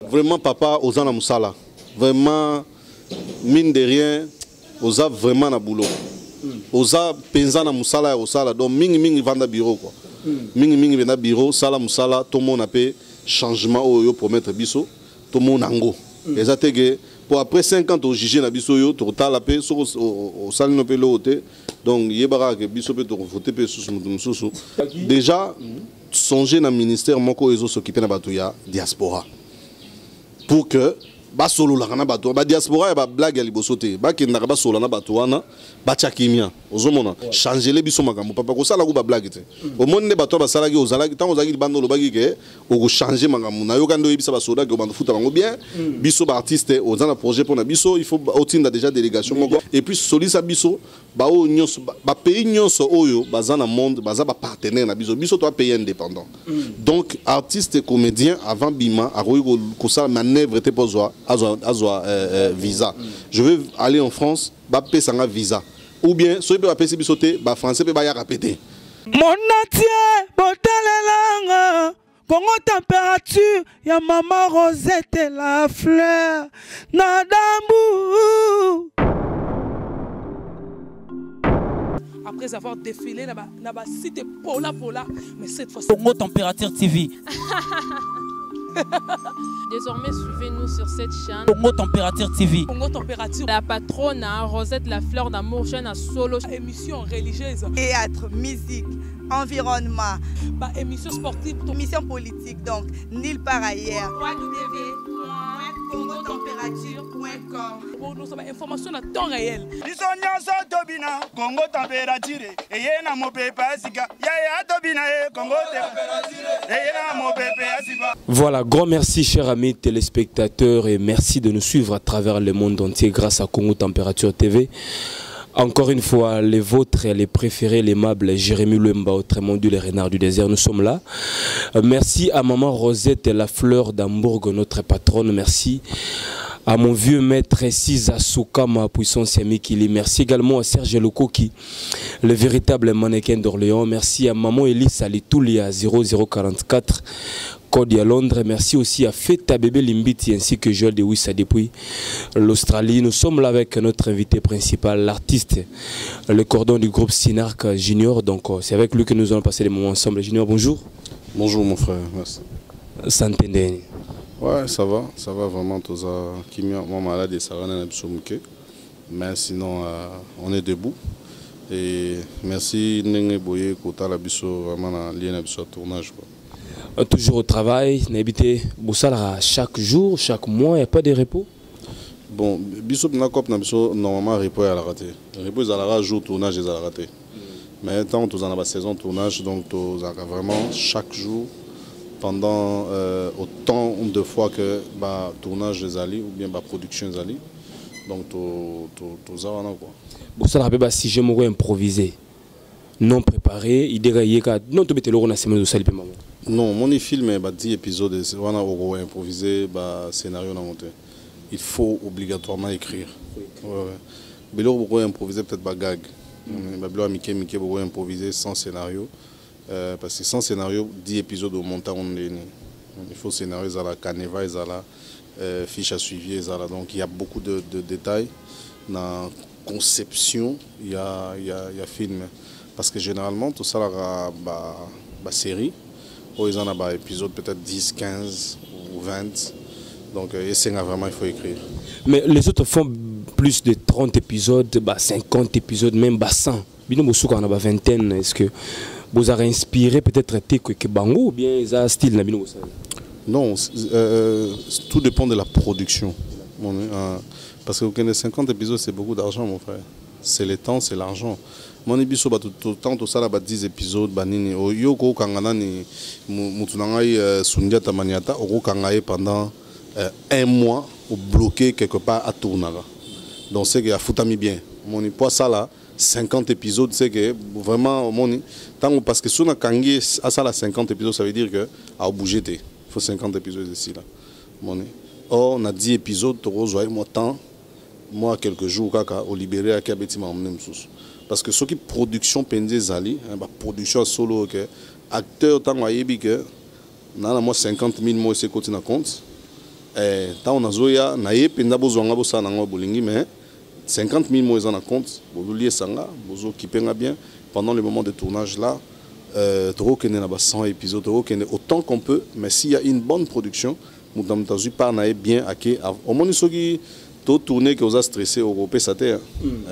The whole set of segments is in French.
Vraiment, papa, aux na musala. Vraiment, mine de rien, aux a vraiment na boulot. Aux a pensa na musala au sala. Donc, mingi vanda bureau quoi. Mingi venda bureau, sala musala, tout le monde a fait changement au pour mettre biso, tout le monde ango. Et ça que pour après 50 au jugé na biso yo, total la paix au sala no pe l'hôtel. Donc, yebara que biso peut voter pe sous. Déjà, songer dans le ministère, moko ezo s'occuper na batuya diaspora. Pour que ba solo la kana bato ba diaspora ya ba blague ya libosote ba kenda ba solo na bato wana ba chakimia ozomona changer les biso makambo papa ko sala ko ba blague te o monde bato ba sala ki ozala ki tango zaki bando lo bagi ke o ko changer makambo na yo kando yebisa ba soda ke bando futa bango bien biso ba artiste ozana projet pour na biso il faut otinda déjà délégation moko et puis solisa biso ba o nyonso ba pays nyonso oyo bazana monde baza ba partenaire na biso toi pays indépendant donc artiste et comédien avant bima a ko sala manœuvre te pour visa. Je veux aller en France, bah payer un visa. Ou bien, soit peut payer bisoté, bah français peut y répéter. Mon atier, botelelanga, Congo température, ya maman Rosette et la fleur, nadambu. Après avoir défilé, na cité Pola, mais cette fois Congo Température TV. Désormais, suivez-nous sur cette chaîne. Congo Température TV. Congo Température. La patronne, Rosette la fleur d'amour, jeune à solo. Émission religieuse. Théâtre, musique, environnement. Bah, émission sportive. Émission politique, donc, nulle part ailleurs. www.congotempérature.com. Pour nous avoir information à temps réel. Congo Température. Et y a mon pépé Asika. Voilà, grand merci chers amis téléspectateurs et merci de nous suivre à travers le monde entier grâce à Congo Température TV. Encore une fois, les vôtres, les préférés, l'aimables Jérémy Lemba, autrement dit les renards du désert, nous sommes là. Merci à maman Rosette, la fleur d'Hambourg, notre patronne. Merci à mon vieux maître Sisa Souka, ma puissance Yamikili. Merci également à Serge Lokoki, le véritable mannequin d'Orléans. Merci à maman Elise Alitoulia 0044. À Londres. Merci aussi à Feta Bébé Limbiti ainsi que Joël de Wissa depuis l'Australie. Nous sommes là avec notre invité principal, l'artiste, le cordon du groupe Sinark Junior. Donc c'est avec lui que nous allons passer des moments ensemble. Junior, bonjour. Bonjour mon frère, merci. Santé. Ouais, ça va vraiment. Tous qui moi malade et ça va mais sinon on est debout. Et merci Nenge Boye Kota la biso vraiment na lien na biso tournage quoi. Toujours au travail, n'habitez chaque jour, chaque mois, il n'y a pas de repos? Bon, normalement, repos est à la raté. Repos est à la raté, jour tournage est à la raté. Mais tant que nous avons la saison tournage, donc nous avons vraiment chaque jour, pendant autant de fois que le tournage est allé ou bien la production est allée. Donc nous avons quoi. Bon, ça rappelle si je m'aurais improvisé, non préparé, il dégaille non tu le la semaine de salut maman. Non, mon film est 10 épisodes, on a improvisé le scénario. Il faut obligatoirement écrire. Mais là, on peut improviser peut-être des gags. On peut improviser sans scénario. Parce que sans scénario, 10 épisodes au montant, il faut scénario, il y a la caneva, il y a la fiche à suivre. Donc il y a beaucoup de détails. Dans la conception, il y a film. Parce que généralement, tout ça, la série. Ils en ont un épisode peut-être 10, 15 ou 20. Donc vraiment il faut écrire. Mais les autres font plus de 30 épisodes, 50 épisodes, même 100. Bino Bosuka en a vingtaine. Est-ce que vous avez inspiré peut-être que Bango ou bien ils ont un style? Non, tout dépend de la production. Parce que les 50 épisodes c'est beaucoup d'argent mon frère. C'est le temps, c'est l'argent. Mon épisode tout le temps tout ça là 10 épisodes banini yoko kangana ni mutunangai sundiata maniata oko kangaye pendant un mois ou bloqué quelque part à tourner là. Donc c'est que a foutami bien. Mon poids ça là 50 épisodes c'est que vraiment mon tant parce que si on a kangé à ça là 50 épisodes ça veut dire que a bougé il faut 50 épisodes ici là. Mon on a 10 épisodes tu rejoins moi temps moi quelques jours kaka au libéré à Kabetima même sous. Parce que ce qui production pendé zali, production solo que acteur tant que na moi 50 000 mois c'est côté na compte tant on a zoya naie penda bozwanga bosana ngo bolingi mais 50 000 mots en compte bolulier sanga bozo kipenga bien pendant le moment de tournage là toro kene na ba 100 épisodes toro kene autant qu'on peut mais s'il y a une bonne production mutam tazu par naie bien aké au moins soki to tourner que vous a stressé au européen ça terre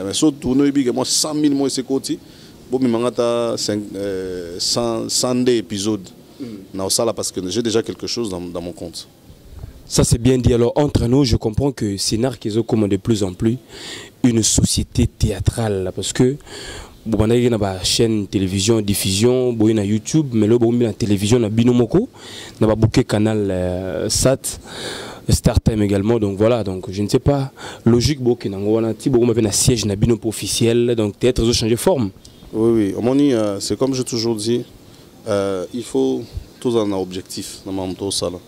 mais so tourner bi que moi 100 000 mots c'est côté bon mi mangata 100 épisodes na osala parce que j'ai déjà quelque chose dans mon compte. Ça c'est bien dit. Alors entre nous, je comprends que Sénar qui est comme de plus en plus une société théâtrale parce que vous avez une chaîne télévision diffusion, vous avez YouTube, mais là vous avez la télévision na binomoko, na ba bouquet canal Sat, StarTime également. Donc voilà, donc je ne sais pas logique beaucoup na ngwana ti beaucoup avez un siège na binomoko officiel, donc théâtre ont changé forme. Oui, oui, c'est comme j'ai toujours dit, il faut tous un objectif dans mon tout ça là.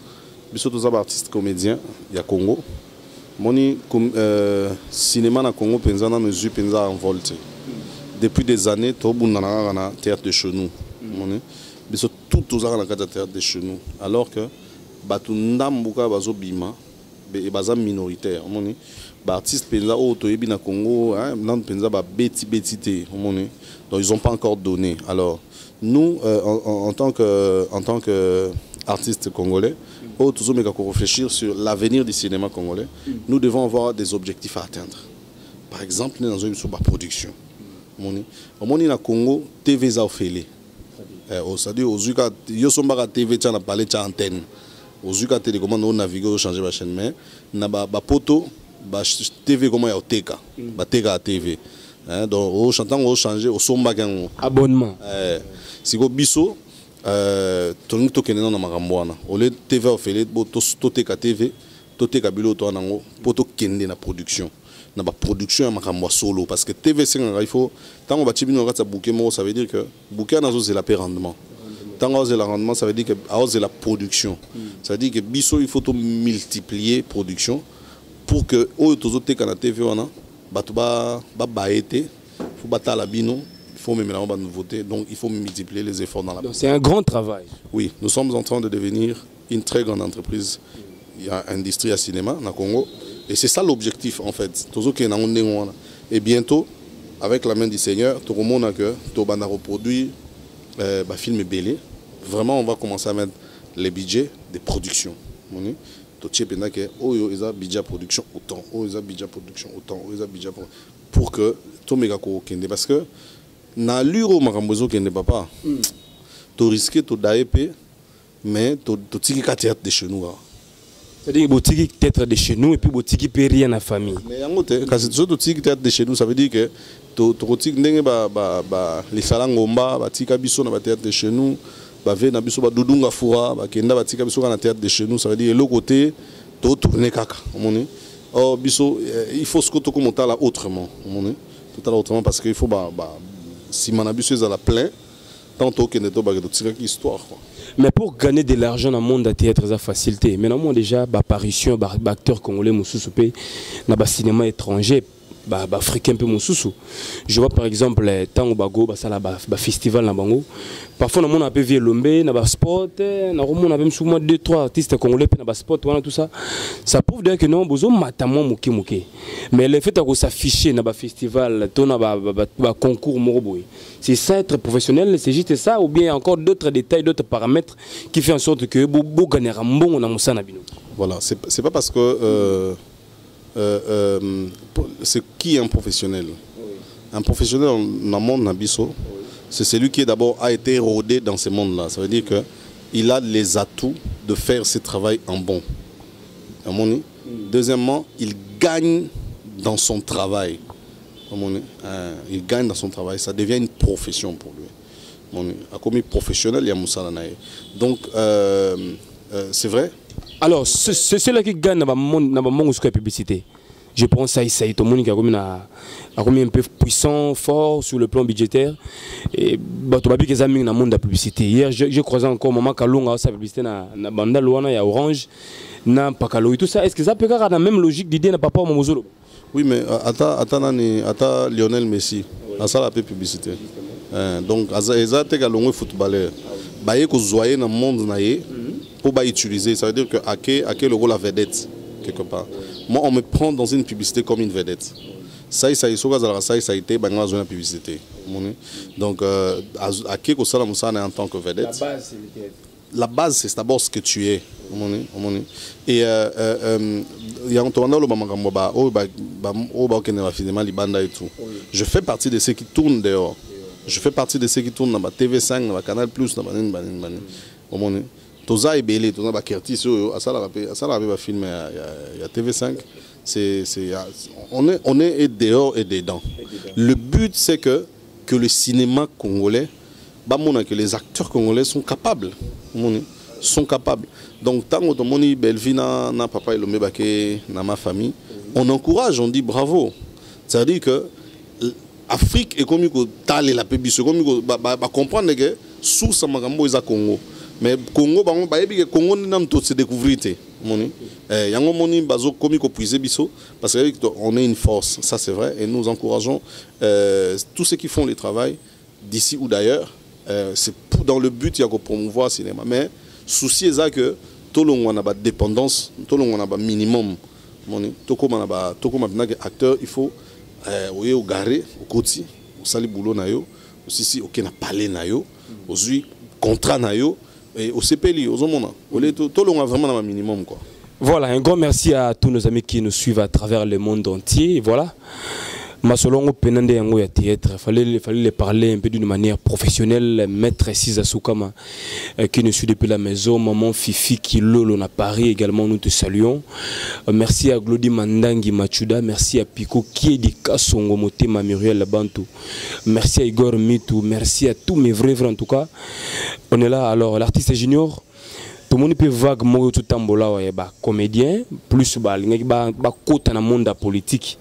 Biso tous artistes comédiens, il y a Congo. Moni cinéma na Congo penza na mesure penza en volte. Depuis des années, tout le monde a un théâtre de chez nous. Biso tout a un théâtre de chez nous. Alors que batu ndambuka bazo bima et baza minoritaire. Moni artistes penza auto ebi na Congo, hein, nan penza ba beti te. Donc ils ont pas encore donné. Alors nous en tant que artistes congolais, toujours réfléchir sur l'avenir du cinéma congolais. Nous devons avoir des objectifs à atteindre. Par exemple, nous avons une production. Au monde na Congo, TV za ofele. C'est-à-dire ozuka yo somba TV tcha na parler tcha antenne. Ozuka télécommande on naviguer on changer la chaîne mais na ba poto ba TV comment ya oteka. Ba teka à TV. Donc on chantant on changer au somba kan abonnement. Si go biso tonu to kenena na makambo au lieu TV ofele bo to teka TV to teka bilo to nango poto kende na production. Na ba production ya makambo solo parce que TV singa il faut tant on ba tibino ngata bouquet mo ça veut dire que bouquet na zo c'est la rendement tant on c'est la rendement ça veut dire que a c'est la production ça veut dire que biso il faut to multiplier production pour que o to zo teka na TV wana batu ba baete faut bata la bino il faut même la nouveauté donc il faut multiplier les efforts dans la donc c'est un grand travail. Oui, nous sommes en train de devenir une très grande entreprise. Il y a une industrie à cinéma na Congo. Et c'est ça l'objectif en fait. Et bientôt, avec la main du Seigneur, tout le monde a que tout le reproduit film belé. Vraiment, on va commencer à mettre les budgets de production. Tout le monde a que un budget production autant, un budget production autant, un budget pour que tout le monde parce que na l'euro marambozo qui n'est pas, tu risques de d'aéper, mais tu tires qu'à théâtre de chez nous. C'est-à-dire que tu théâtre de chez nous et puis tu peux rien à la famille. Mais quand tu théâtre de chez nous, ça veut dire que tu les salangomba, tu biso na théâtre de chez nous, na biso ba dudunga fura, kenda batika biso na théâtre de chez nous, ça veut dire l'autre côté, tu tourner kaka. Oh biso, il faut ce que tu commentes là autrement. Tout autrement parce qu'il faut si manabiso est à la plein, tant que ne pas de histoire. Mais pour gagner de l'argent dans le monde de théâtre, c'est facilité. Mais normalement déjà, l'apparition d'acteurs congolais, dans le cinéma étranger, africain peu moussou. Je vois par exemple tango bago basala festival na bango. Parfois on a peu vu Lombe na sport, na on a même souvent 2-3 artistes congolais na sport voilà tout ça. Ça prouve d'ailleurs que non besoin matamon muké. Mais le fait de s'afficher na festival, ton na concours moroboy. C'est ça être professionnel, c'est juste ça ou bien encore d'autres détails, d'autres paramètres qui fait en sorte que bo gagner un bon na musana bino. Voilà, c'est pas parce que c'est qui est un professionnel. Un professionnel dans le monde Nabiso, c'est celui qui d'abord a été rodé dans ce monde-là. Ça veut dire qu'il a les atouts de faire ce travail en bon. Deuxièmement, il gagne dans son travail. Il gagne dans son travail, ça devient une profession pour lui. Comme professionnel, il y a Moussa. Donc, c'est vrai. Alors, c'est ceux-là qui gagnent dans le monde de la publicité. Je pense que ça tout le monde qui a un peu puissant, fort sur le plan budgétaire. Et tu vas dire dans le monde de la publicité. Hier, je croisais encore Maman Kalonga, sa publicité dans la bande Luana, il y a Orange, dans Pakalo et tout ça. Est-ce que ça peut avoir la même logique d'idée dans Papa Momozolo? Oui, mais attends Lionel Messi, ça la publicité. Donc, ça c'est un footballeur. Il y a dans le monde pour utiliser. Ça veut dire que Ake le rôle la vedette quelque part. Moi, on me prend dans une publicité comme une vedette. Ça a été la publicité. Donc, Ake Kosala Moussana en tant que vedette. La base, c'est d'abord ce que tu es. Et il y a un tournoi et tout. Je fais partie de ceux qui tournent dehors. Je fais partie de ceux qui tournent dans la TV5, dans la Canal+, dans la Toza est belé, Toza ba Kerti, ça la film il y a TV5. On est dehors et dedans. Le but c'est que le cinéma congolais, que les acteurs congolais sont capables. Donc tant que moni Belvina na papa et Lomebake na ma famille, on encourage, on dit bravo. C'est-à-dire que l'Afrique est comme que tal et la pays, c'est comme que comprendre que sous ça magambo est à Congo. Mais Congo, Congo n'a pas se découvrir. Yango moni bazo komi ko puiser biso parce qu'on est une force, ça c'est vrai, et nous encourageons tous ceux qui font le travail d'ici ou d'ailleurs. C'est dans le but de promouvoir le cinéma. Mais souci est que tout le monde a une dépendance, tout le monde a un minimum. Tout le monde a un acteur, il faut au garé, au côté, au sali boulot nayo, aussi au kena palais nayo, aux contrat nayo. Et au CPLI, aux hommes, tout le monde a vraiment un minimum. Quoi. Voilà, un grand merci à tous nos amis qui nous suivent à travers le monde entier. Voilà. Masolongo Penande Yango ya théâtre, il fallait les parler un peu d'une manière professionnelle. Maître Sisa Soukama qui nous suit depuis la maison, maman Fifi qui lolo à Paris également, nous te saluons. Merci à Glody Mandangi Machuda, merci à Pico qui est dit Kassongo Motema Muriel Labantou. Merci à Igor Mitou, merci à tous mes vrais en tout cas. On est là alors, l'artiste junior. Tout le monde peut vague moi tout tambola ouais bah comédien plus bah côté dans le monde politique.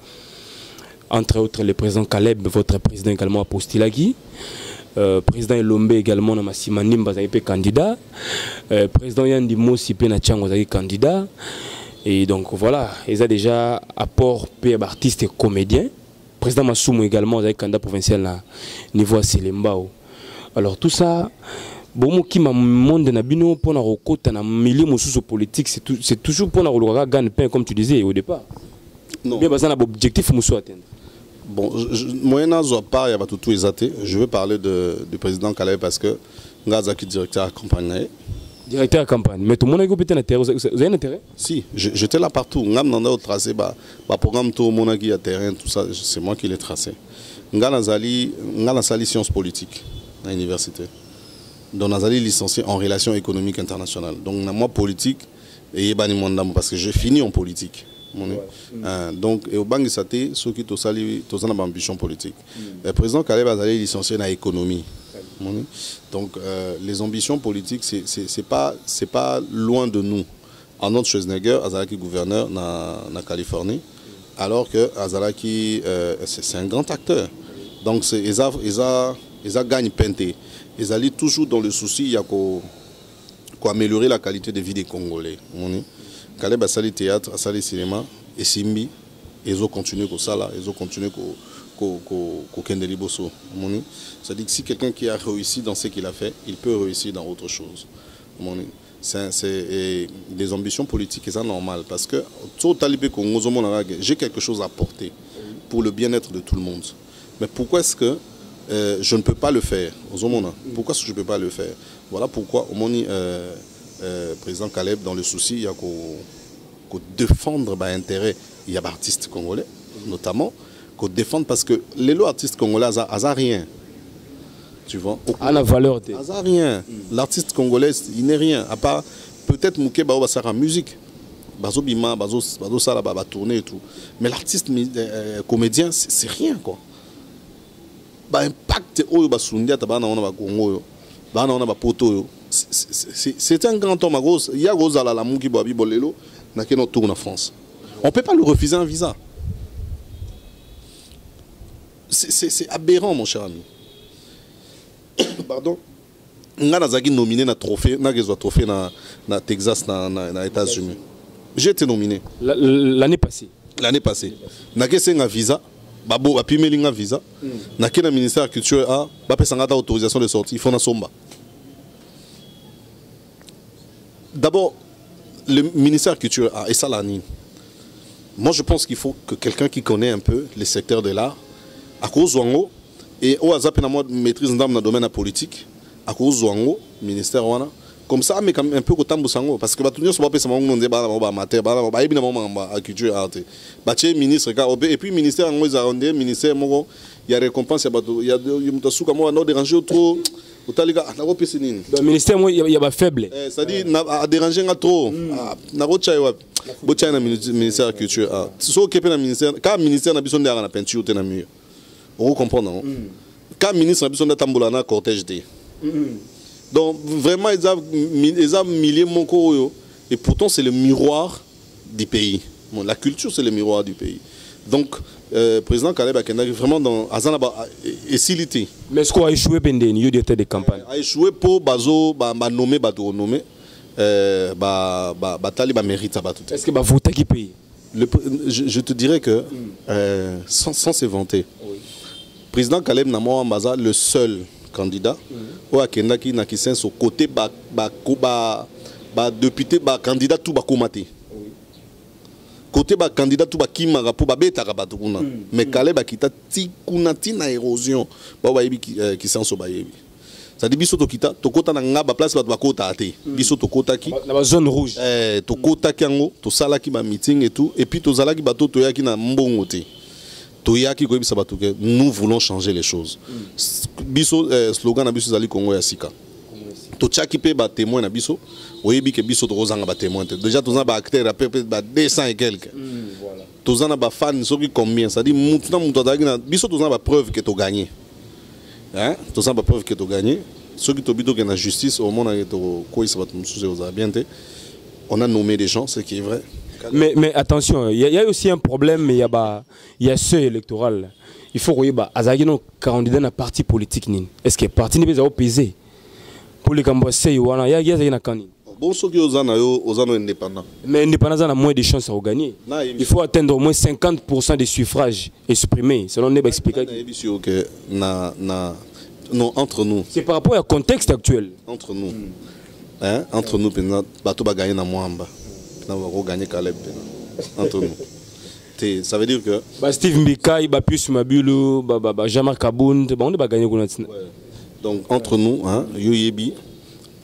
Entre autres le président Caleb, votre président également Apostilagi, président Elombe également Namasima Nimba candidat, président Yandi Mosi pe na Tchango candidat, et donc voilà, ils ont déjà apport pe artiste et comédien, président Masumu également candidat provincial à niveau à Selembao. Alors tout ça, bon qui m'a monde na bino pour na rokota na milieu mususu politique, c'est toujours pour na rologa gagne pain comme tu disais au départ. Non. Bien basé na objectif musu atteindre. Bon, moyennant pas, il y a tout exaté. Je veux parler du président Calais parce que Ngazaki directeur de campagne. Directeur de campagne. Mais tout le monde a peut-être intérêt. Vous avez un intérêt? Si, j'étais là partout. Ngam a tracé, programme tout le monde a terrain, tout ça, c'est moi qui l'ai tracé. Ngazali sciences politiques à l'université. Donc Ngazali licencié en relations économiques internationales. Donc moi politique et parce que j'ai fini en politique. Donc, au Bangui Saté, ceux qui ont une ambition politique. Le président Caleb a licencié en économie. Donc, les ambitions politiques, c'est pas loin de nous. En autre Schwarzenegger, Azalaki gouverneur en Californie, alors que Azalaki, c'est un grand acteur. Donc, ils ont gagné penté. Ils allaient toujours dans le souci, il y a qu'à améliorer la qualité de vie des Congolais. Caleb a sali théâtre, a sali cinéma, et Simbi, ils ont continué comme ça là, ils ont continué comme Kendeli Bosso. C'est-à-dire que si quelqu'un qui a réussi dans ce qu'il a fait, il peut réussir dans autre chose. C'est des ambitions politiques, c'est normal, parce que j'ai quelque chose à apporter pour le bien-être de tout le monde. Mais pourquoi est-ce que je ne peux pas le faire? Pourquoi est-ce que je ne peux pas le faire? Voilà pourquoi au moment président Caleb, dans le souci, il y a qu'au défendre l'intérêt, il y a des artistes congolais, notamment, qu'au défendre parce que les lots artistes congolais, ils n'ont rien. Tu vois? À la valeur. Ils n'ont rien. L'artiste congolais, il n'est rien. À part peut-être Mouké Bao Basara musique, Bazo Bima, Bazo Sala, Baba tourner et tout. Mais l'artiste comédien, c'est rien quoi. Impact Oyo Basundia, Tabana on a Congo, Bana on a Poto. C'est un grand homme à gauche. Il y a Rosala la Mouki Babi Bolelo, n'a qu'un tour en France. On ne peut pas lui refuser un visa. C'est aberrant, mon cher ami. Pardon. On a nominé un trophée, dans Texas, dans les États-Unis. J'ai été nominé. L'année passée. L'année passée. On a un visa. Babo a pu un visa. On a un ministère de la Culture a autorisation de sortie. Il faut un somba. d'abord, le ministère de la Culture a et ça l'année. Moi, je pense qu'il faut que quelqu'un qui connaît un peu les secteurs de l'art, à cause de et au hasard, maîtrise dans le domaine politique, à cause du ministère, comme ça, mais un peu au temps parce que tout le monde se passe en débat amateur, la culture art. Ministre, et puis ministère, il y a récompense, il y a des sous comme moi, non déranger trop. Le ministère, il y a faible. C'est-à-dire, à déranger trop. Le ministère de la Culture. Quand le ministère a besoin de la peinture, vous comprenez, non? Quand le ministre a besoin de tamboulana, cortège. Donc, vraiment, ils ont milliers de mots. Et pourtant, c'est le miroir du pays. La culture, c'est le miroir du pays. Donc, le président Caleb Akenda est vraiment dans la facilité. Mais est-ce qu'on a échoué pendant le directeur de campagne? A échoué pour nommer, mérite. Est-ce que vous votez qui paye? Je te dirais que, sans s'éventer, le président Caleb Namoa le seul candidat au Akenda qui n'a qu'un au côté député candidat tout bakomate. Côté candidat tout qui m'a pour beta rabatuna. Mais Caleb akita tikuna tina érosion ba wayebi qui s'en so bayebi. Ça dit biso to kita to kota na ngaba place ba kota ate. Biso to kota ki na zone rouge. To kota ki ngo to sala ki ba meeting et tout et puis to zala ki bato to yaki na mbongo te. To yaki ko bisa bato que nous voulons changer les choses. Biso slogan na biso zali Congo ya sika. To tchaki pe ba témoin na biso. Oui, que biso to rozanga ba témoin. Déjà tous na ba acteur à peu près 200 et quelques. Voilà. Tous na ba fan so qui combien, ça dit mutuna mutadagina biso tous na ba preuve que tu gagné. Hein? Tous na ba preuve que tu gagné. Ceux qui to bito que na justice au monde to quoi ça va tout souci aux bien. On a nommé des gens, ce qui est vrai. Mais attention, il y a aussi un problème, il y a ce électoral. Il faut que Azagino candidat na parti politique nin. Est-ce que parti ne peut pas peser pour les Cambodgiens il y a un candidat. Bon, ceux qui sont indépendants. Mais indépendants ont moins de chances à gagner. Il faut atteindre au moins 50% des suffrages exprimés, selon les explications. Non, entre nous. C'est par rapport au contexte actuel. Entre nous. Hein? Entre nous, bateau va gagner dans Mwamba. On va gagner Caleb. Entre nous. Ça veut dire que. Steve Mbika, Pius Mabulu, Jean-Marc Kabound, on va gagner. Donc, entre nous, hein, Yoyebi.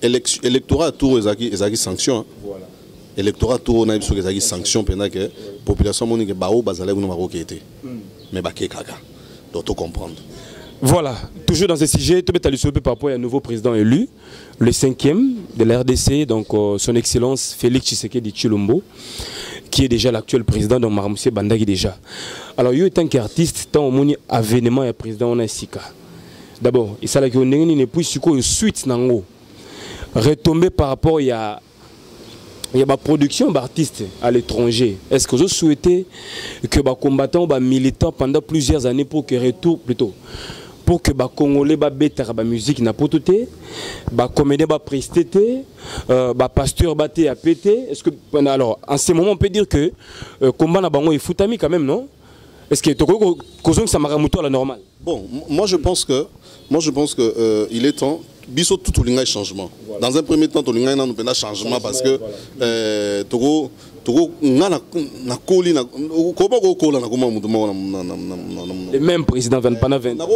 Électorat tour ezaki sanction voilà électorat tour na biso ezaki sanction pendant que population monique bao bazala kuna marokete mais ba kekaka doit tout comprendre. Voilà, toujours dans ce sujet, tout est allé par rapport à un nouveau président élu, le 5e de la RDC, donc son excellence Félix Tshisekedi Tshilombo, qui est déjà l'actuel président de Maramoussé Bandagi déjà. Alors, il est tant qu'artiste, tant au monde avènement et président on a Sika. D'abord, il s'agit qu'on ait une suite nango. Retomber par rapport il y a ma production d'artistes à l'étranger. Est-ce que vous souhaitez que les combattants, les militants pendant plusieurs années pour que retour plutôt pour que les Congolais bêtent la musique n'a pas tout été, les comédiens presté, les pasteurs battent à péter. Est-ce que alors en ce moment on peut dire que combat na bango est foutami quand même, non? Est-ce que tu ça m'a à la normale? Bon, moi je pense que il est temps. Biso tout le changement. Voilà. Dans un premier temps, tout le monde a changement parce que Togo le même président pendant 20 ans.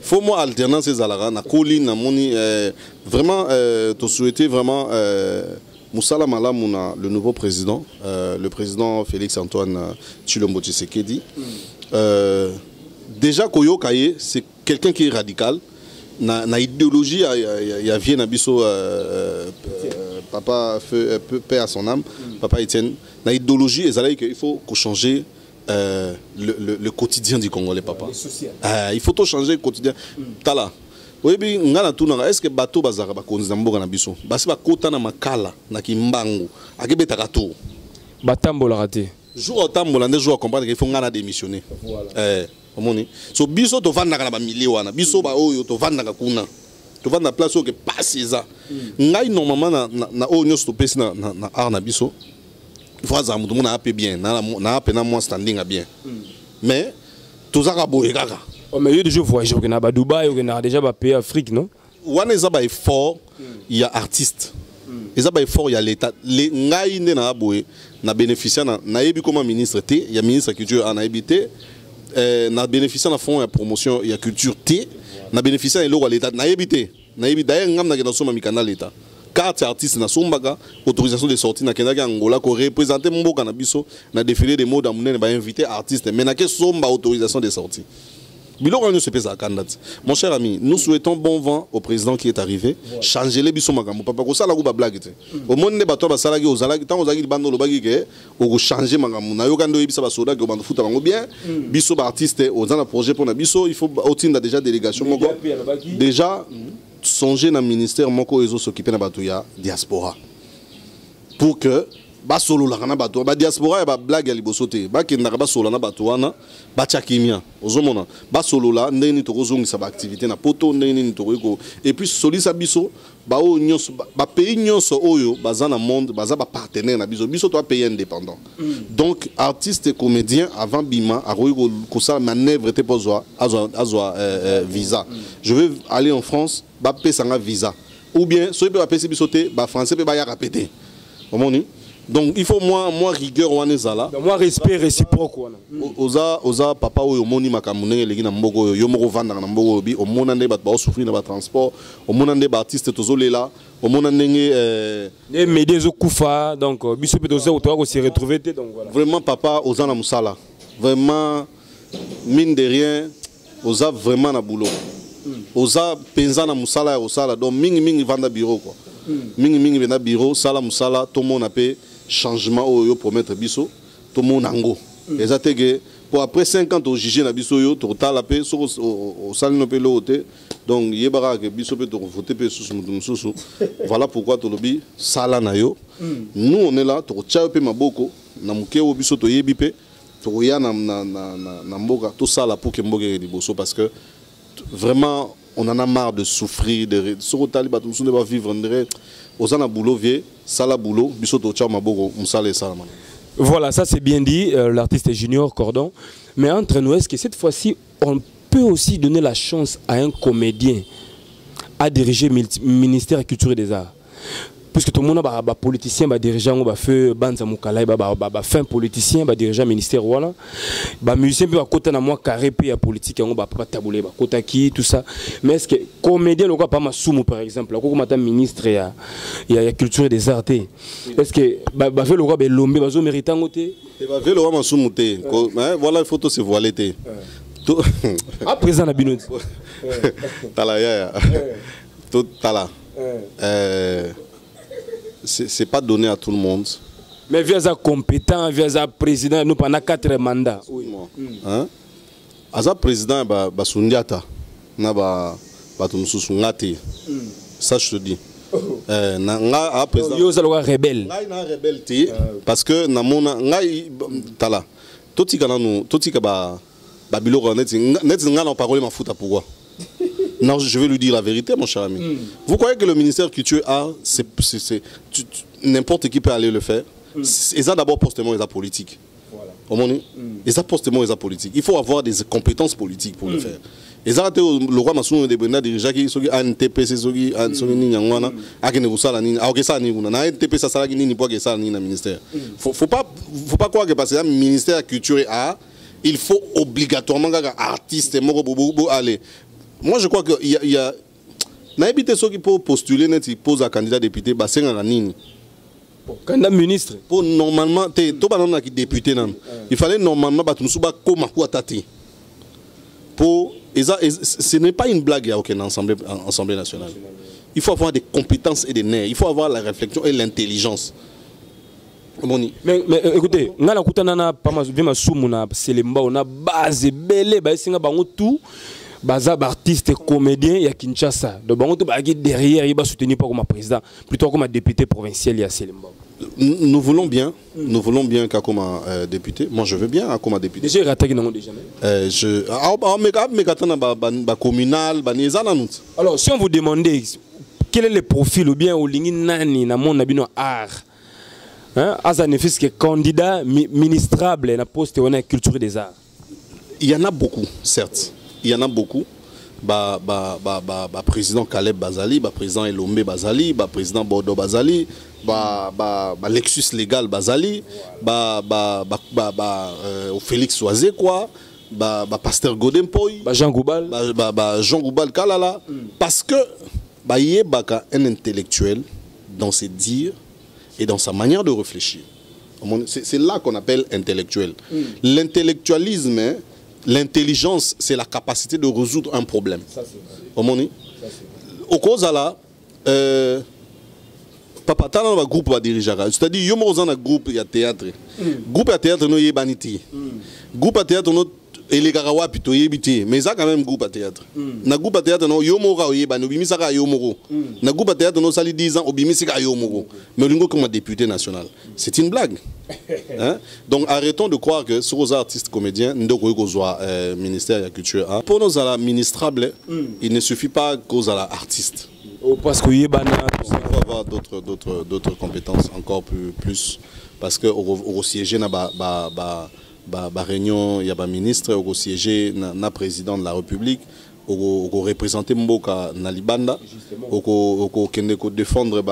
Faut moi alternance ces alara na koli na moni vraiment te souhaiter vraiment Moussala Malamuna le nouveau président le président Félix Antoine Tshilombo Tshisekedi déjà Koyo Kaye c'est quelqu'un qui est radical. Na idéologie il y a vient abisso papa paix à son âme papa Etienne na idéologie il faut changer le quotidien du Congolais papa il faut tout changer le quotidien tala oui ngana tuna est-ce que bateau bazara ba konza mboka na biso basi ba kota na makala na kimbangu akebeta kato batambola raté jour otambola nde jour comprendre qu'il faut ngana démissionner voilà so biso to vanda na ba milliers wana biso ba oyo to vanda ka kuna to vanda place o ke passer ça ngai normalement na o nyos to pesi na art na biso voisin mutu mona ape bien na ape na moi standing bien mais to zaka boye kaka au milieu de jeu voyage na ba Dubaï ou na déjà ba pays Afrique non wana za ba effort il y a artiste Et ça, il y a l'État. Les ngai na boé na bénéficié na yebi comme ministre T, il y a ministre culture en habité, na bénéficié na fonds de promotion il y a culture T, na bénéficié de l'État na habité, na yebi d'ailleurs ngam na gena soma mikana l'État. Carte artiste na sombaga autorisation de sortie na Kenya Angola ko représenter mboka na biso na défilé des mots d'amour ba inviter artiste mais na ke somba autorisation de sortie. Mon cher ami, nous souhaitons bon vent au président qui est arrivé. Changer les bisous magambo. Papa ko sala ko ba blague te. Au monde ne bato ba sala ki ozala tant ozaki bando lo bagi ke o changer magambo. Na yo kando yebisa ba soda ke bando futa bango bien. Biso ba artiste ozana projet pour na biso, il faut otinda déjà délégation moko. Déjà songer na ministère moko ezo s'occuper na bato ya diaspora. Pour que ba solo la kana bato ba diaspora ba blague ya liboso te ba kenda ba solo na bato wana ba chakimia ozomona ba solo la ndeni to kozongisa ba activité na poto ndeni to ko et puis solisa biso ba o nyonso ba pays nyonso oyo baza na monde baza ba partenaire na biso biso to pays indépendant. Donc artiste et comédien avant bima a ko ça manœuvre te pozwa azwa visa. Je veux aller en France ba pesanga visa ou bien so peut passer biso te ba français peut ba ya répéter. Omoni. Donc il faut moi rigueur wana zala. Moi respect réciproque wana. Oza papa oyo moni makamune legi na mboko yo moko vanda na mboko bi o mona nde bat ba souffrir na ba transport, o mona nde ba artiste tozolela, o mona ndenge les médias zo kufa donc biso pe tozo ko se retrouver donc voilà. Vraiment papa oza na musala. Vraiment mine de rien oza vraiment na boulot. Oza penza na musala ya osala donc mingi vanda bureau quoi. Mingi venda bureau sala musala tout le monde a payé changement au promettre biso tout le monde ango exactement pour après 50 au juger na biso yo total la paix sur au salle no pe loté donc yebara que biso peut voter pe sous mususu voilà pourquoi to lobi sala na yo nous on est là to tcha pe maboko na muke o biso to yebi pe to ya na mboka tout ça là pour que mboka liboso parce que vraiment on en a marre de souffrir de sur taliba tout ne va vivre aux ana boulot vieux sala boulot bisoto tcha maboko musale sala. Voilà, ça c'est bien dit, l'artiste Junior Cordon, mais entre nous est-ce que cette fois-ci on peut aussi donner la chance à un comédien à diriger le ministère de la Culture et des Arts? Puisque tout le monde a des politiciens, des dirigeants, des feux, des fins politiciens, des dirigeants ministère, voilà. Des musiciens, des côté na moi carré, des politiques, des taboulés, des côté qui, tout ça. Mais est-ce que comédien, le pas ma soumou par exemple, le ministre, il y a culture et des arts. Est-ce que fait le roi est l'homme, bazo méritant côté? Fait le roi ma soumou voilà, il faut tout se voiler. À présent, la binoude. Tala ya. Tout tala. C'est pas donné à tout le monde. Mais via un compétent, via un président, nous pendant 4 mandats. Oui. Hein? As président, bah sundiata, na bah tumususu ngati. Ça je te dis. Na président. Yo zalwa rebelle. Na rebelle ti parce que na mona ngai tala. Toti kana nous, toti ka ba biloko net nga na parole ma futa pourquoi? Non, je vais lui dire la vérité, mon cher ami. Vous croyez que le ministère que tu as, n'importe qui peut aller le faire? Et ça d'abord postement et ça politique. Voilà. Et ça postement et ça politique. Il faut avoir des compétences politiques pour le faire. Et ça le roi Massoum de Brenda déjà qui sont un TPC qui sont ni nyangwana a qui ne vous sala ni a que ça ni na NTP ça sala ni pas que ça ni na ministère. Faut pas croire que parce que le ministère culture et art, il faut obligatoirement que artiste moko aller. Moi, je crois qu'il y a... N'habite ceux qui peuvent postuler, qui posent un candidat député, bah c'est un nini. Candidat ministre. Pour normalement, tout le qui député, il fallait normalement battre nous souba comme à tati. Pour ce n'est pas une blague à aucune assemblée nationale. Il faut avoir des compétences et des nerfs. Il faut avoir la réflexion et l'intelligence. Mais écoutez, on a pas mal de soumuna, c'est les mbao, on a base belé, bah c'est un bango tout. Bazab artiste et comédien, il y a Kinshasa. Donc, derrière, il va soutenir pas comme président, plutôt comme député provincial, il y a Selimba. Nous voulons bien comme député. Moi, je veux bien comme député. Déjà, il attaqué dans déjà. Alors, si on vous demandait quel est le profil ou bien au ligne nani na mon abino art, Azanefis qui est candidat ministrable na poste de culture des arts. Il y en a beaucoup, certes. Il y en a beaucoup, président Caleb Bazali, président Elombe Bazali, président Bordeaux Bazali, Lexus Légal Bazali, Félix Oazé quoi, Pasteur Godempoy, Jean Goubal, Jean Goubal Kalala, parce que il y a un intellectuel dans ses dires et dans sa manière de réfléchir. C'est là qu'on appelle intellectuel. L'intellectualisme, l'intelligence, c'est la capacité de résoudre un problème. Au cause de là, papa, tu as un groupe qui dirige. C'est-à-dire, il y a un groupe de théâtre. Groupe de théâtre, il y a baniti. Groupe de théâtre, il y a plutôt mais ça quand même groupe de théâtre. Na groupe de théâtre, il y a un bimisaka yomoro. Na groupe de théâtre, il y a 10 ans, il y a yomoro. Mais il y a comme député national. C'est une blague. Hein? Donc arrêtons de croire que sur les artistes comédiens, nous devons ministère de la culture. Pour nos ministrables, il ne suffit pas qu'aux artistes. Parce qu'il y a avoir d'autres compétences encore plus. Parce qu'au siéger dans réunion, il y a un ministre, au siéger na président de la République, au représenter Mboka na Libanda, au défendre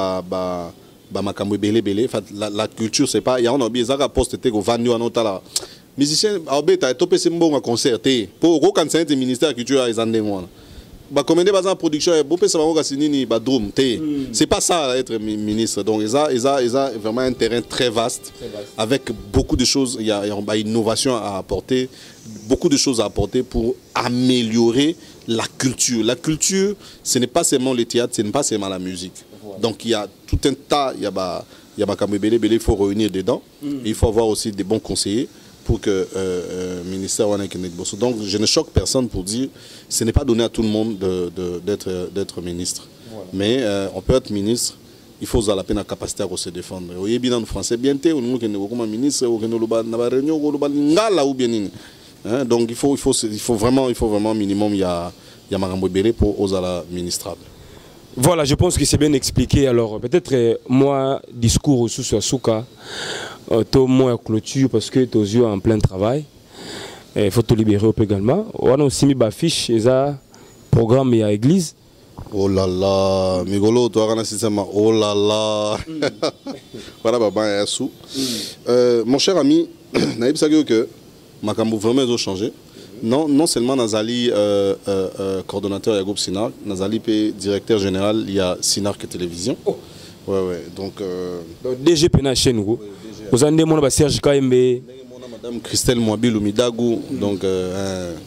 la culture, c'est pas. Il y a un bizarre poste au vendu en otala. Musicien, Albeta, topé c'est bon à concert. Pour aucun ministère de la culture, ils en demandent. Commander en production, c'est pas ça être ministre. Donc ils ont vraiment un terrain très vaste, avec beaucoup de choses. Il y a une innovation à apporter, beaucoup de choses à apporter pour améliorer la culture. La culture, ce n'est pas seulement le théâtre, ce n'est pas seulement la musique. Donc il y a tout un tas, il faut réunir dedans. Il faut avoir aussi des bons conseillers pour que le ministère soit. Donc je ne choque personne pour dire que ce n'est pas donné à tout le monde d'être ministre. Voilà. Mais on peut être ministre, il faut avoir la peine la capacité à se défendre. Vous voyez bien en français, bien ministre, donc il faut vraiment minimum, il y a Marambo Bélé pour oser la ministrable. Voilà, je pense que c'est bien expliqué. Alors peut-être moi, discours sous Souka, tout moins clôture parce que tu es en plein travail. Il faut te libérer également. On a aussi mis ma fiche et ça programme à l'église. Oh là là, Migolo, tu as un système. Oh là là. Voilà, Baba Yassou. Mon cher ami, Naïb Sagyo que Makambo vraiment a changé. Non seulement Nazali coordonnateur du groupe Sinark, Nazali directeur général, il y a Sinark Télévision. Oh. Ouais. Donc DG Pena chaîne vous. Vous avez demandé Serge KMB. Madame Christelle Mouabilou Midagou. Donc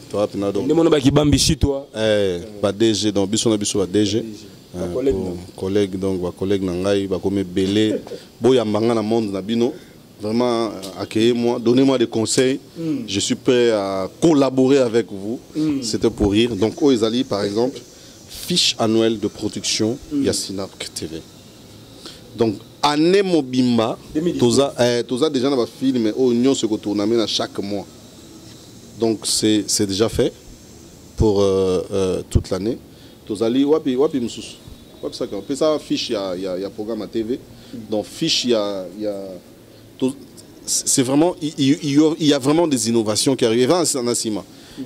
toi Pena donc. Demandé qui Bambichi toi. DG donc biso na biso ba DG. Collègue donc ba collègue nangai ba comme belé. Boya mbanga na monde na bino. Vraiment, accueillez-moi, donnez-moi des conseils. Je suis prêt à collaborer avec vous. C'était pour rire. Donc, au Ezali, par exemple, fiche annuelle de production, il y a Sinark TV. Donc, année Mobimba, tu as déjà dans le film, au Union se retourne chaque mois. Donc, c'est déjà fait pour toute l'année. Tu as dit, wapi msous. Wapi ça, ça fiche, il y a programme à TV. Donc, fiche, il y a c'est vraiment, il y a vraiment des innovations qui arrivent.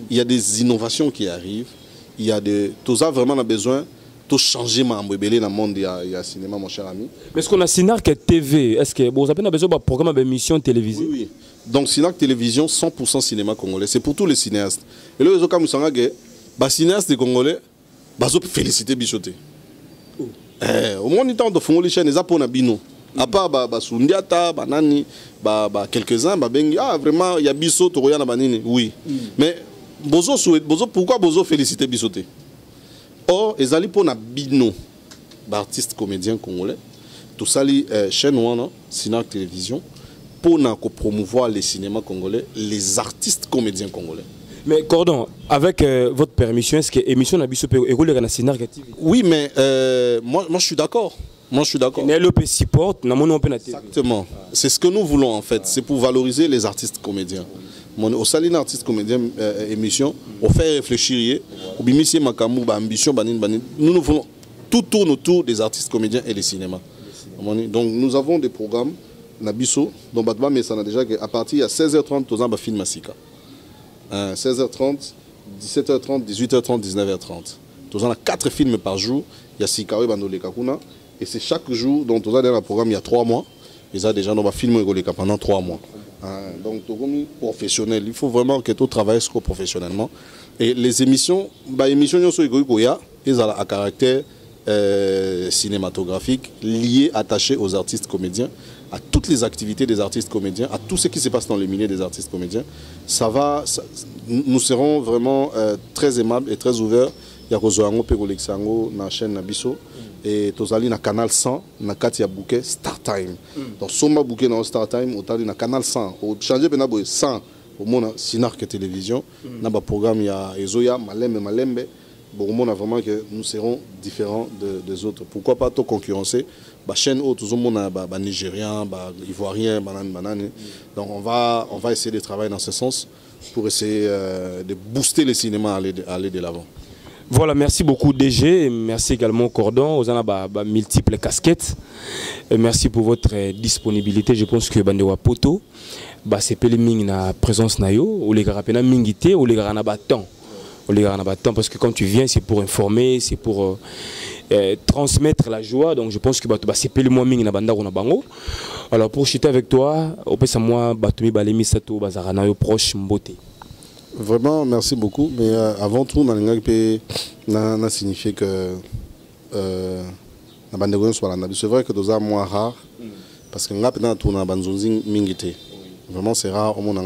Il y a des innovations qui arrivent. Il y a des, tout ça vraiment on a besoin de changer dans le monde. Il y a cinéma, mon cher ami. Mais est-ce qu'on a Sinark TV? Est-ce que vous avez besoin d'un programme d'émission télévisée? Oui. Donc Sinark Télévision, 100% cinéma congolais. C'est pour tous les cinéastes. Et là, les autres cinéastes congolais, ils féliciter Bichoté. Au moins, ils ont fait les chaînes, ils ont bino. À part Sundiata, Banani, quelques-uns, vraiment, il y a Bisso, Toroya, Banini, oui. Mais pourquoi Bozo féliciter Bissoté? Or, ils allaient pour na bino, artistes comédiens congolais, tout ça, chaîne Wana, Sinark Télévision, pour promouvoir les cinémas congolais, les artistes comédiens congolais. Mais Cordon, avec votre permission, est-ce que l'émission n'a pas évolué Sinark TV? Oui, mais moi je suis d'accord. Exactement. C'est ce que nous voulons en fait. C'est pour valoriser les artistes comédiens. Au salin artiste comédien émission, on fait réfléchir. Nous voulons tout tourne autour des artistes comédiens et des cinémas. Donc nous avons des programmes. Nabiso, mais ça a déjà à partir de 16h30 aux ans film Massika. 16h30 17h30, 18h30, 19h30. Tous on a 4 films par jour. Il y a Sikawe Bandole Kakuna. Et c'est chaque jour, donc tous on a dans le programme il y a 3 mois. Ils ont déjà dans film pendant 3 mois. Donc tout comme professionnel, il faut vraiment que tout travaille professionnellement. Et les émissions, émissions sont ils ont un caractère cinématographique lié, attaché aux artistes comédiens, à toutes les activités des artistes comédiens, à tout ce qui se passe dans le milieu des artistes comédiens. Nous serons vraiment très aimables et très ouverts. Il y a Rozoango, Pegolexango, na chaîne Nabiso, et Tozali na canal 100, na Katia Bouquet, Star Time. Donc, Soma Bouquet dans Star Time, Otali na canal 100. Au changer de 100, au monde, Sinark Télévision, na ba programme, il y a Ezoya, Malembe. Bon, on a vraiment que nous serons différents des autres. Pourquoi pas tout concurrencer? Chaîne haute, tout le monde a Nigérien, Ivoirien, banane. Donc on va essayer de travailler dans ce sens pour essayer de booster le cinéma à aller de l'avant. Voilà, merci beaucoup DG, merci également Cordon, aux multiples casquettes. Et merci pour votre disponibilité. Je pense que Bandewa Poto, c'est pele ming na présence na yo, ou les garapena mingité, ou les garana temps. Parce que quand tu viens, c'est pour informer, c'est pour transmettre la joie. Donc je pense que c'est pele moi ming na banda na bango. Alors pour chuter avec toi, au pesa moi batumi balemi sato bazarana yo proche mbote. Vraiment, merci beaucoup. Mais avant tout, on a signifié que c'est vrai que nous sommes moins rares. Parce que nous avons vraiment, c'est rare au monde.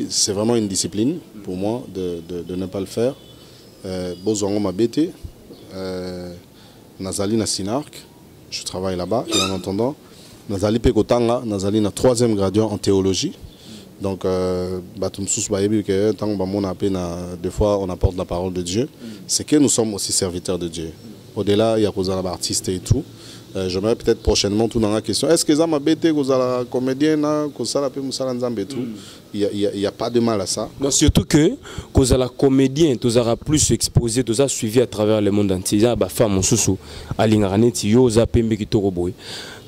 C'est vraiment une discipline pour moi de ne pas le faire. Bozongo m'a bêté. Nazali na Sinark. Je travaille là-bas. Et en entendant, Nazali Pekotanga, Nazali na 3e graduat en théologie. Donc, des fois, on apporte la parole de Dieu. C'est que nous sommes aussi serviteurs de Dieu. Au-delà, il y a des artistes et tout. J'aimerais peut-être prochainement tout dans la question. Est-ce que ça m'a bêté, que vous avez comédienne, que ça a et tout? Il n'y a pas de mal à ça. Non, surtout que vous avez comédien, vous avez plus exposé, vous avez suivi à travers le monde entier. Vous avez femme, vous avez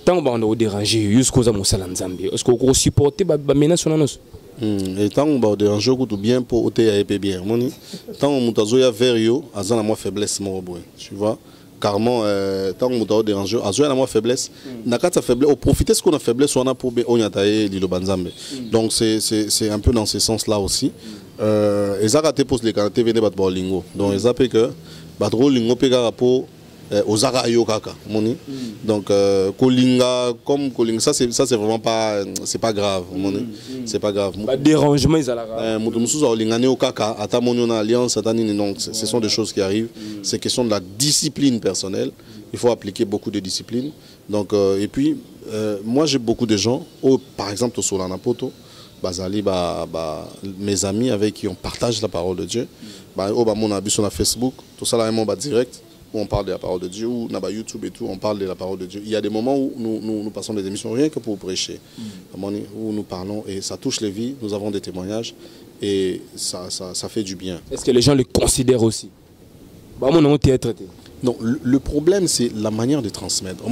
tant qu'on a dérangé jusqu'aux Moussala Nzambi, est-ce qu'on a supporté la menace sur nous? Et tant qu'on a dérangé, tout bien pour ôter à épée bien. Tant qu'on a zoya vers yo, azan a moi faiblesse tu vois. Carrément, tant qu'on a dérangé, azan a moi faiblesse. Nakata faiblesse, profiter ce qu'on a faiblesse, on a pour onyataye l'île Banzambe. Donc c'est un peu dans ce sens-là aussi. Et ça a été posé les canadiens venaient battre Lingo. Donc ils appellent que battre Lingo pega rapport aux Arayo Kaka, donc Kolinga comme Kolinga, ça c'est vraiment pas, c'est pas grave, c'est pas grave. Dérangement ils allaient. Mutumusu Olingane au Kaka, Atamonio na alliance, Atanini, donc ce sont des choses qui arrivent. C'est question de la discipline personnelle. Il faut appliquer beaucoup de discipline. Donc et puis moi j'ai beaucoup de gens, par exemple au Solana Poto, Bazali, mes amis avec qui on partage la parole de Dieu. On a vu sur Facebook, tout ça là est direct. Où on parle de la parole de Dieu, ou sur YouTube et tout, on parle de la parole de Dieu. Il y a des moments où nous passons des émissions rien que pour prêcher, où nous parlons et ça touche les vies, nous avons des témoignages et ça fait du bien. Est-ce que les gens le considèrent aussi? Non, le problème c'est la manière de transmettre.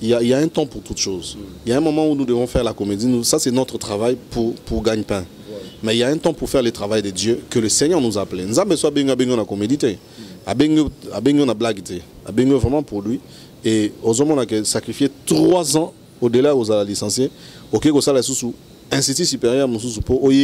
Il y a un temps pour toute chose. Il y a un moment où nous devons faire la comédie, ça c'est notre travail pour gagner-pain. Mais il y a un temps pour faire le travail de Dieu que le Seigneur nous a appelé. Nous avons besoin de la comédie, de blague, vraiment pour lui. Et aux hommes, on a sacrifié 3 ans au-delà aux licenciés. Ok, ça la sous institut supérieur,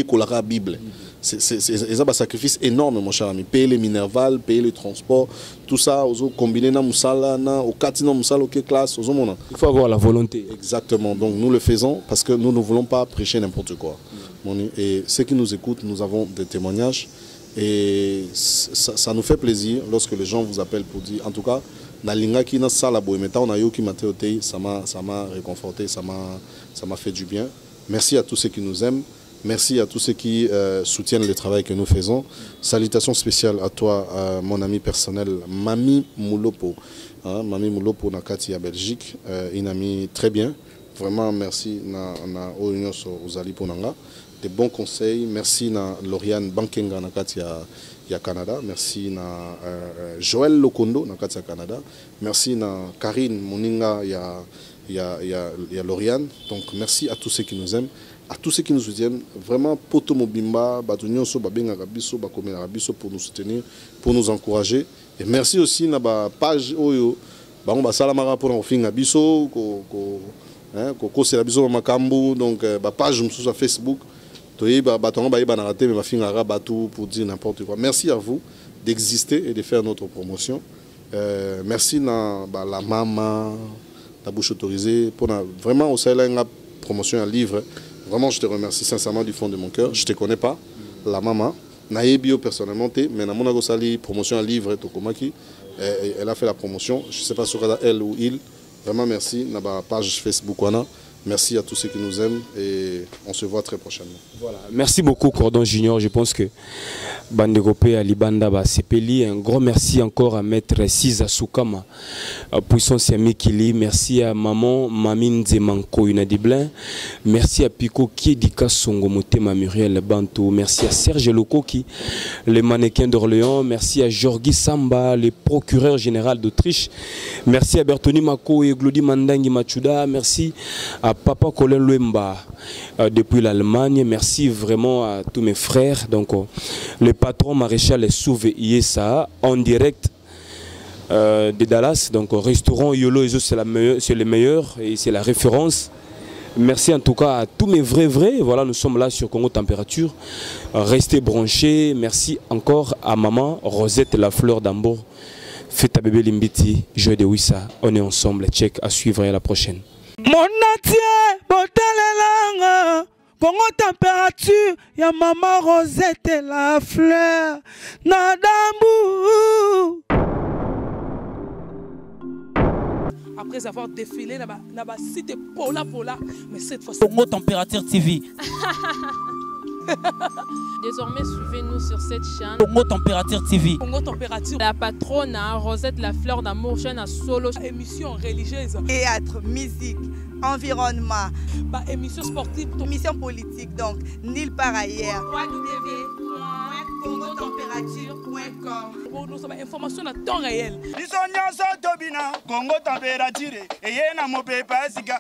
pour la Bible. C'est un sacrifice énorme, mon cher ami. Payer les minervales, payer le transport, tout ça, combiner na musala, au katino musala, ok classe, aux hommes. Il faut avoir la volonté. Exactement. Donc nous le faisons parce que nous ne voulons pas prêcher n'importe quoi. Et ceux qui nous écoutent, nous avons des témoignages et ça nous fait plaisir lorsque les gens vous appellent pour dire, en tout cas, ça m'a réconforté, ça m'a fait du bien. Merci à tous ceux qui nous aiment, merci à tous ceux qui soutiennent le travail que nous faisons. Salutations spéciales à toi, mon ami personnel, Mami Moulopo. Mami Moulopo, Nakati à Belgique, une amie très bien. Vraiment, merci aux Ali Ponanga. Des bons conseils. Merci à Lauriane Bankenga au Canada. Merci à Joël Lokondo au Canada. Merci à Karine Moninga, il y a Lauriane. Donc merci à tous ceux qui nous aiment. à tous ceux qui nous soutiennent, vraiment, Poto Mobimba, Batunyoso, Babenga Rabiso, Bakomena Rabiso pour nous soutenir, pour nous encourager. Et merci aussi à la page Oyo, Bango Salamara pour nous faire Rabiso, Koko c'est Rabiso Makambu, donc la page sur Facebook, pour dire n'importe quoi. Merci à vous d'exister et de faire notre promotion. Merci à la maman, la bouche autorisée, pour vraiment au Sahel, promotion un livre. Vraiment, je te remercie sincèrement du fond de mon cœur. Je ne te connais pas, la maman. Naïbio personnellement, mais na mona gosali promotion un livre Tokomaki. Elle a fait la promotion. Je ne sais pas sur elle ou il. Vraiment merci. Na ba page Facebook wana. Merci à tous ceux qui nous aiment et on se voit très prochainement. Voilà. Merci beaucoup Cordon Junior. Je pense que Bandegopé Alibanda Sepeli. Un grand merci encore à Maître Siza Soukama, Puissance Amikili. Merci à Maman Mamine Zemanko Unadiblin. Merci à Pico Kiedika Songo Motema Muriel Bantou. Merci à Serge Lokoki, le mannequin d'Orléans. Merci à Jorgi Samba, le procureur général d'Autriche. Merci à Bertoni Mako et Glody Mandangi Machuda. Merci à Papa Colin Luemba depuis l'Allemagne. Merci vraiment à tous mes frères. Donc, le patron maréchal Souve Iesa en direct de Dallas. Donc, au restaurant Yolo Ezo, c'est le meilleur et c'est la référence. Merci en tout cas à tous mes vrais. Voilà, nous sommes là sur Congo Température. Restez branchés. Merci encore à maman Rosette La Fleur d'Ambour. Faites à bébé Limbiti, Joy de Wissa. On est ensemble. Check à suivre et à la prochaine. Mon atier, botelelanga, Congo Température, ya maman Rosette La Fleur, Nadambu. Après avoir défilé dans la site Pola, mais cette fois Congo Température TV. Désormais, suivez-nous sur cette chaîne. Congo Température TV. Congo Température. La patronne Rosette La Fleur d'Amour, chaîne à solo. Émission religieuse. Théâtre, musique, environnement. Émission sportive. Émission politique, donc nulle part ailleurs. www.congotempérature.com. Pour nous avoir information à temps réel. Congo Température. Et y a Congo Température.